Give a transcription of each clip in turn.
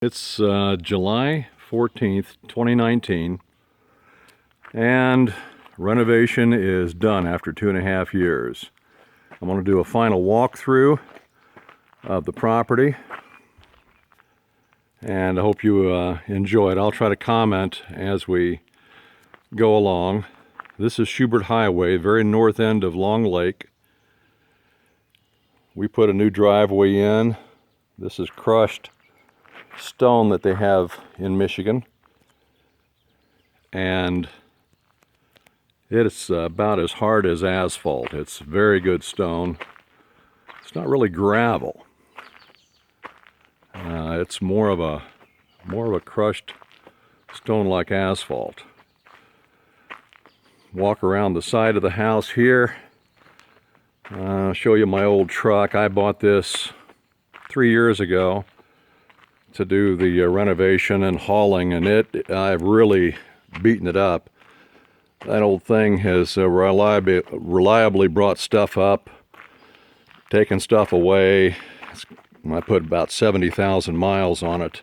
It's July 14th, 2019, and renovation is done after 2.5 years. I'm going to do a final walkthrough of the property, and I hope you enjoy it. I'll try to comment as we go along. This is Schubert Highway, very north end of Long Lake. We put a new driveway in. This is crushed stone that they have in Michigan, and it's about as hard as asphalt. It's very good stone. It's not really gravel. It's more of a crushed stone like asphalt. Walk around the side of the house here. I'll show you my old truck. I bought this 3 years ago to do the renovation and hauling, and I've really beaten it up. That old thing has reliably brought stuff up, taken stuff away. I put about 70,000 miles on it.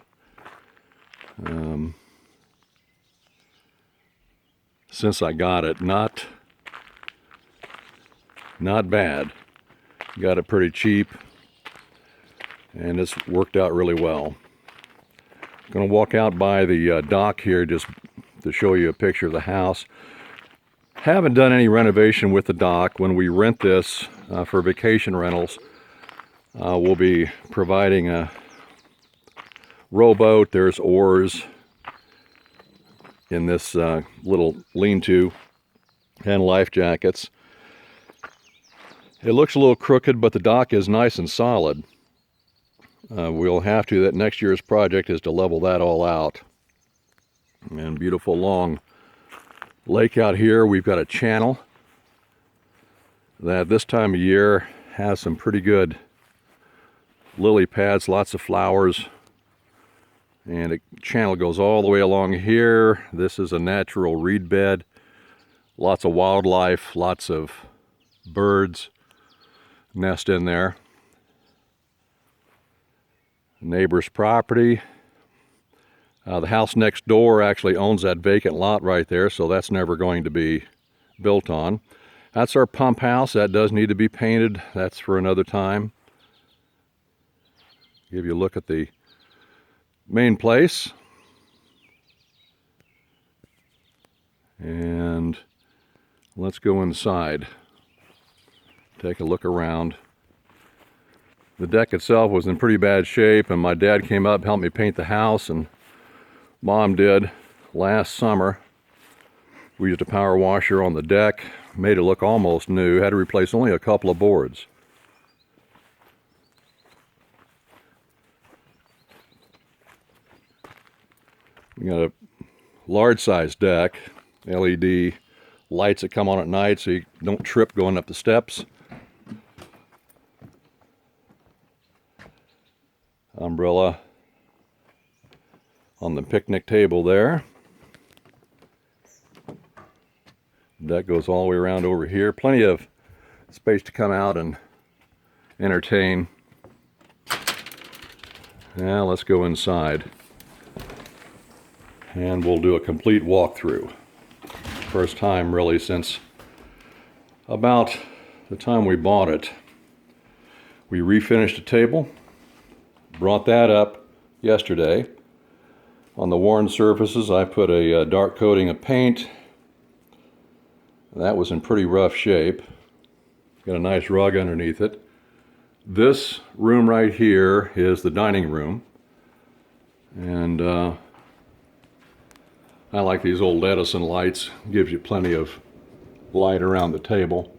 Since I got it, not bad. Got it pretty cheap, and it's worked out really well. Going to walk out by the dock here just to show you a picture of the house. Haven't done any renovation with the dock. When we rent this for vacation rentals, we'll be providing a rowboat. There's oars in this little lean-to and life jackets. It looks a little crooked, but the dock is nice and solid. We'll have to, that next year's project is to level that all out. And beautiful long lake out here. We've got a channel that this time of year has some pretty good lily pads, lots of flowers. And the channel goes all the way along here. This is a natural reed bed. Lots of wildlife, lots of birds nest in there. Neighbor's property. The house next door actually owns that vacant lot right there, so that's never going to be built on. That's our pump house. That does need to be painted. That's for another time. Give you a look at the main place. And let's go inside. Take a look around. The deck itself was in pretty bad shape, and my dad came up, helped me paint the house, and Mom did last summer. We used a power washer on the deck, made it look almost new, had to replace only a couple of boards. We got a large-sized deck, LED lights that come on at night so you don't trip going up the steps. Umbrella on the picnic table there. That goes all the way around over here. Plenty of space to come out and entertain. Now let's go inside and we'll do a complete walkthrough. First time really since about the time we bought it. We refinished the table. Brought that up yesterday. On the worn surfaces, I put a dark coating of paint. That was in pretty rough shape. Got a nice rug underneath it. This room right here is the dining room. And I like these old Edison lights. Gives you plenty of light around the table.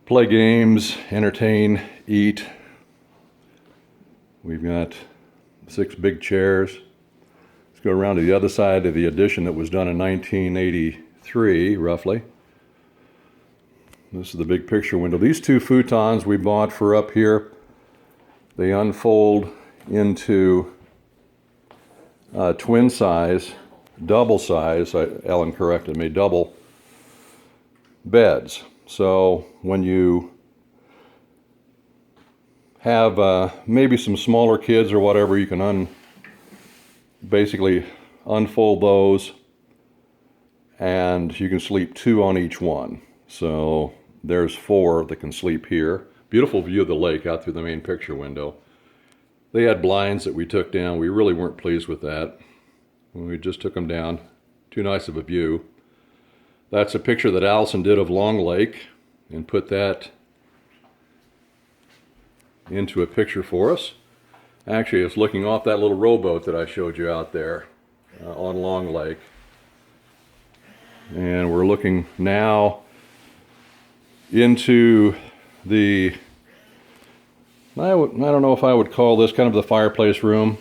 Play games, entertain, eat. We've got 6 big chairs. Let's go around to the other side of the addition that was done in 1983, roughly. This is the big picture window. These 2 futons we bought for up here, they unfold into twin size, double size, Ellen corrected me, double beds. So when you have maybe some smaller kids or whatever, you can basically unfold those, and you can sleep 2 on each one. So there's 4 that can sleep here. Beautiful view of the lake out through the main picture window. They had blinds that we took down. We really weren't pleased with that. We just took them down. Too nice of a view. That's a picture that Allison did of Long Lake and put that into a picture for us. Actually, it's looking off that little rowboat that I showed you out there on Long Lake. And we're looking now into the, I don't know if I would call this kind of the fireplace room.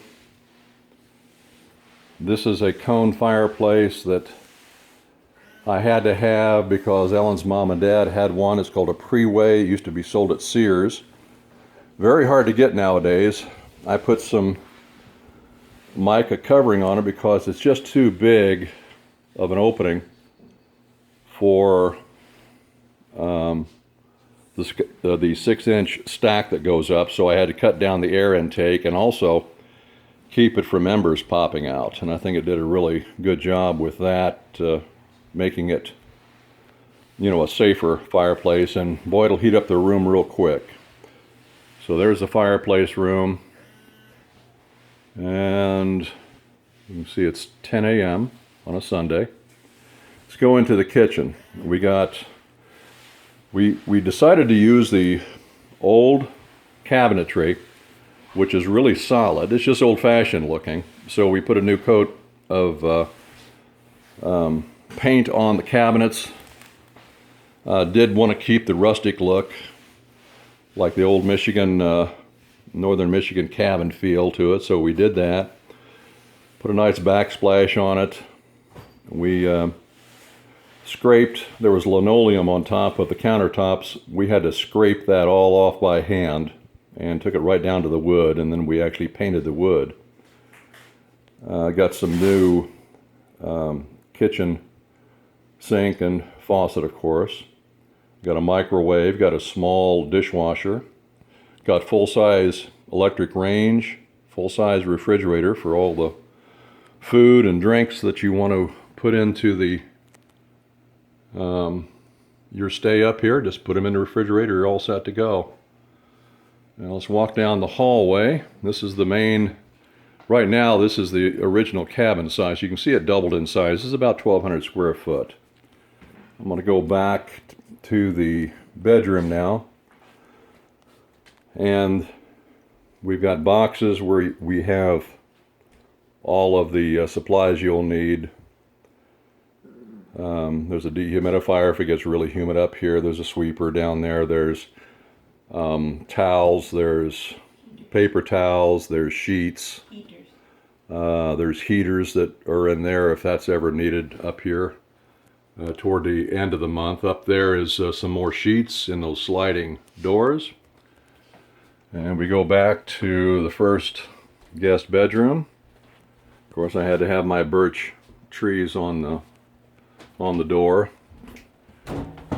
This is a cone fireplace that I had to have because Ellen's mom and dad had one. It's called a pre-way. It used to be sold at Sears. Very hard to get nowadays. I put some mica covering on it because it's just too big of an opening for the 6-inch stack that goes up, so I had to cut down the air intake and also keep it from embers popping out. And I think it did a really good job with that, making it, you know, a safer fireplace. And boy, it'll heat up the room real quick. So there's the fireplace room, and you can see it's 10 a.m. on a Sunday. Let's go into the kitchen. We decided to use the old cabinetry, which is really solid. It's just old-fashioned looking. So we put a new coat of paint on the cabinets. Did want to keep the rustic look, like the old Michigan, northern Michigan cabin feel to it. So we did that. Put a nice backsplash on it. We scraped, there was linoleum on top of the countertops. We had to scrape that all off by hand and took it right down to the wood, and then we actually painted the wood. Got some new kitchen sink and faucet, of course. Got a microwave, got a small dishwasher, got full-size electric range, full-size refrigerator for all the food and drinks that you want to put into the your stay up here. Just put them in the refrigerator, you're all set to go. Now let's walk down the hallway. This is the main, right now this is the original cabin size. You can see it doubled in size. This is about 1,200 square foot. I'm going to go back to the bedroom now, and we've got boxes where we have all of the supplies you'll need. There's a dehumidifier if it gets really humid up here. There's a sweeper down there. There's towels. There's paper towels. There's sheets. Heaters. There's heaters that are in there if that's ever needed up here toward the end of the month. Up there is some more sheets in those sliding doors. And we go back to the first guest bedroom. Of course, I had to have my birch trees on the door.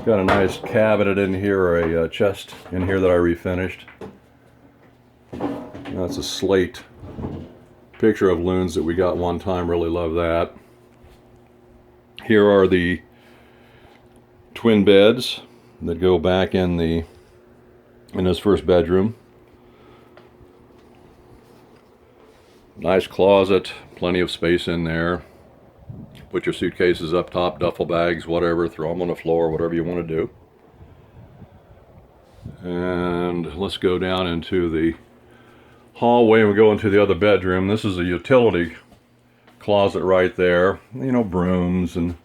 Got a nice cabinet in here, or a chest in here that I refinished. That's a slate picture of loons that we got one time. Really love that. Here are the twin beds that go back in this first bedroom. Nice closet, plenty of space in there. Put your suitcases up top, duffel bags, whatever, throw them on the floor, whatever you want to do. And let's go down into the hallway and we go into the other bedroom. This is a utility closet right there. You know, brooms and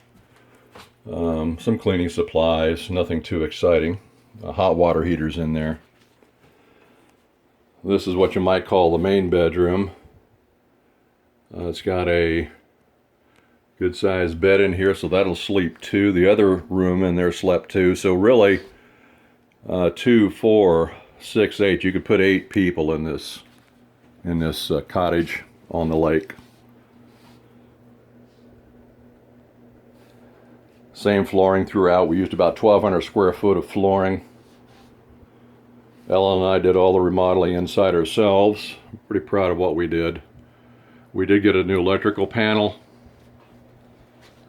some cleaning supplies, nothing too exciting. Hot water heaters in there. This is what you might call the main bedroom. It's got a good sized bed in here, so that'll sleep 2. The other room in there slept 2. So really, 2, 4, 6, 8. You could put 8 people in this cottage on the lake. Same flooring throughout. We used about 1,200 square foot of flooring. Ellen and I did all the remodeling inside ourselves. I'm pretty proud of what we did. We did get a new electrical panel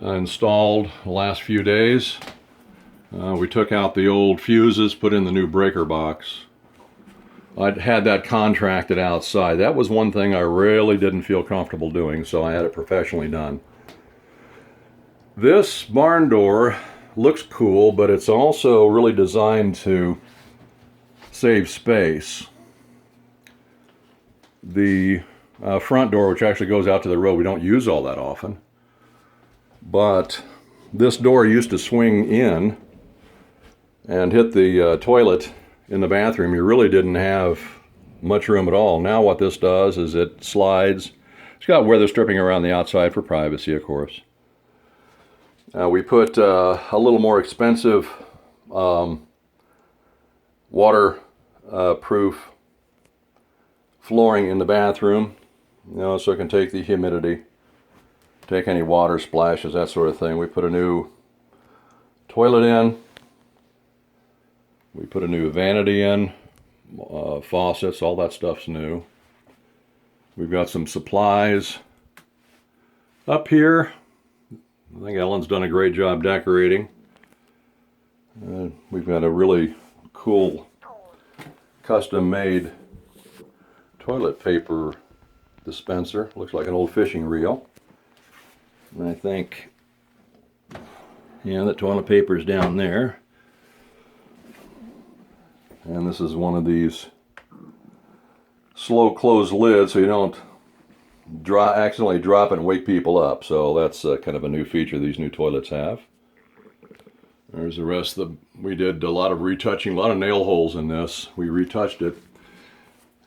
installed the last few days. We took out the old fuses, put in the new breaker box. I'd had that contracted outside. That was one thing I really didn't feel comfortable doing, so I had it professionally done. This barn door looks cool, but it's also really designed to save space. The front door, which actually goes out to the road, we don't use all that often. But this door used to swing in and hit the toilet in the bathroom. You really didn't have much room at all. Now what this does is it slides. It's got weather stripping around the outside for privacy, of course. We put a little more expensive waterproof flooring in the bathroom, so it can take the humidity, take any water splashes, that sort of thing. We put a new toilet in. We put a new vanity in, faucets, all that stuff's new. We've got some supplies up here. I think Ellen's done a great job decorating. We've got a really cool custom-made toilet paper dispenser. Looks like an old fishing reel. And I think, the toilet paper is down there. And this is one of these slow close lids so you don't accidentally drop it and wake people up. So that's kind of a new feature these new toilets have. There's the rest of we did a lot of retouching, a lot of nail holes in this. We retouched it.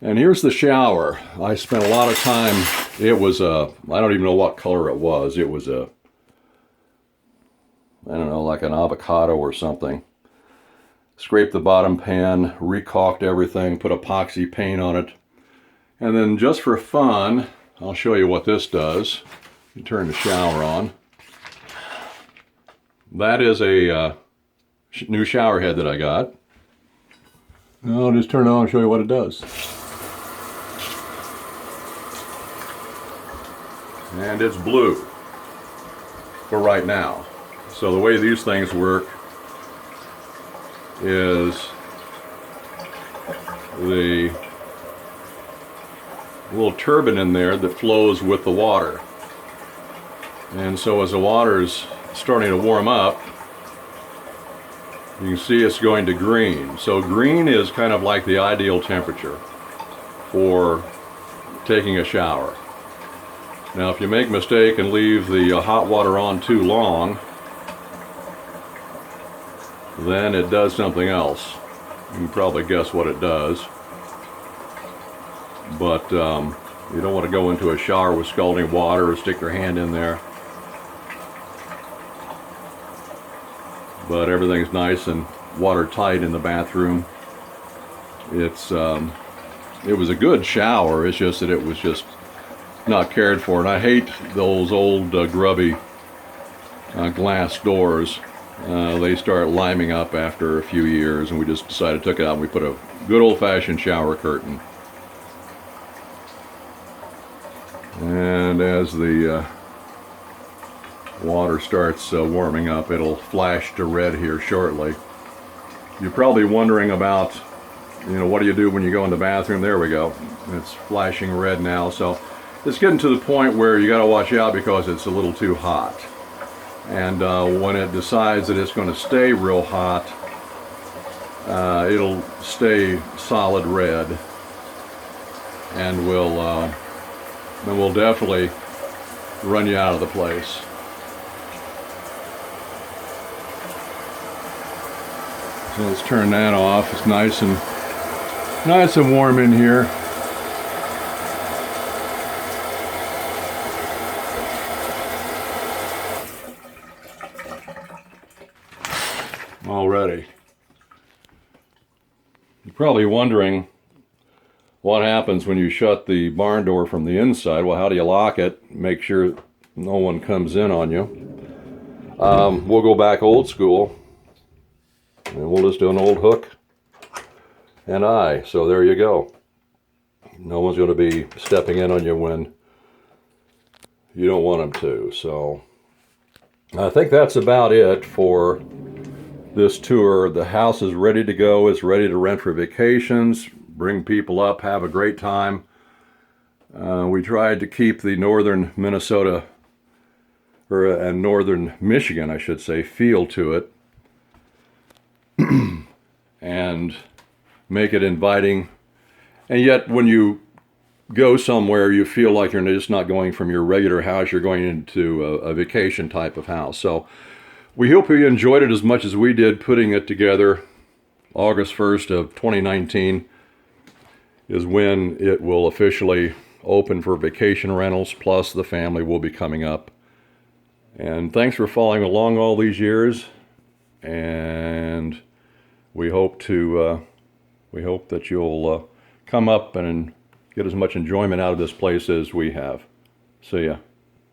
And here's the shower. I spent a lot of time, it was I don't even know what color it was. It was I don't know, like an avocado or something. Scraped the bottom pan, recaulked everything, put epoxy paint on it. And then just for fun, I'll show you what this does. You turn the shower on. That is a new shower head that I got. I'll just turn it on and show you what it does. And it's blue for right now. So the way these things work is the little turbine in there that flows with the water. And so as the water's starting to warm up, you can see it's going to green. So green is kind of like the ideal temperature for taking a shower. Now if you make a mistake and leave the hot water on too long, then it does something else. You can probably guess what it does. But you don't want to go into a shower with scalding water or stick your hand in there. But everything's nice and watertight in the bathroom. It was a good shower. It's just that it was just not cared for. And I hate those old grubby glass doors. They start liming up after a few years, and we just decided to take it out and we put a good old-fashioned shower curtain. And as the water starts warming up, it'll flash to red here shortly. You're probably wondering about, what do you do when you go in the bathroom? There we go. It's flashing red now. So it's getting to the point where you got to watch out because it's a little too hot. And when it decides that it's going to stay real hot, it'll stay solid red, and we'll definitely run you out of the place. So let's turn that off. It's nice and warm in here. Already. You're probably wondering what happens when you shut the barn door from the inside. Well, how do you lock it? Make sure no one comes in on you. We'll go back old school, and we'll just do an old hook and I. So there you go. No one's going to be stepping in on you when you don't want them to. So I think that's about it for this tour. The house is ready to go. It's ready to rent for vacations. Bring people up, have a great time. We tried to keep the northern Minnesota, and northern Michigan, I should say, feel to it. And make it inviting. And yet when you go somewhere, you feel like you're just not going from your regular house, you're going into a vacation type of house. So we hope you enjoyed it as much as we did putting it together. August 1st of 2019 is when it will officially open for vacation rentals, plus the family will be coming up. And thanks for following along all these years, and we hope that you'll come up and get as much enjoyment out of this place as we have. See ya.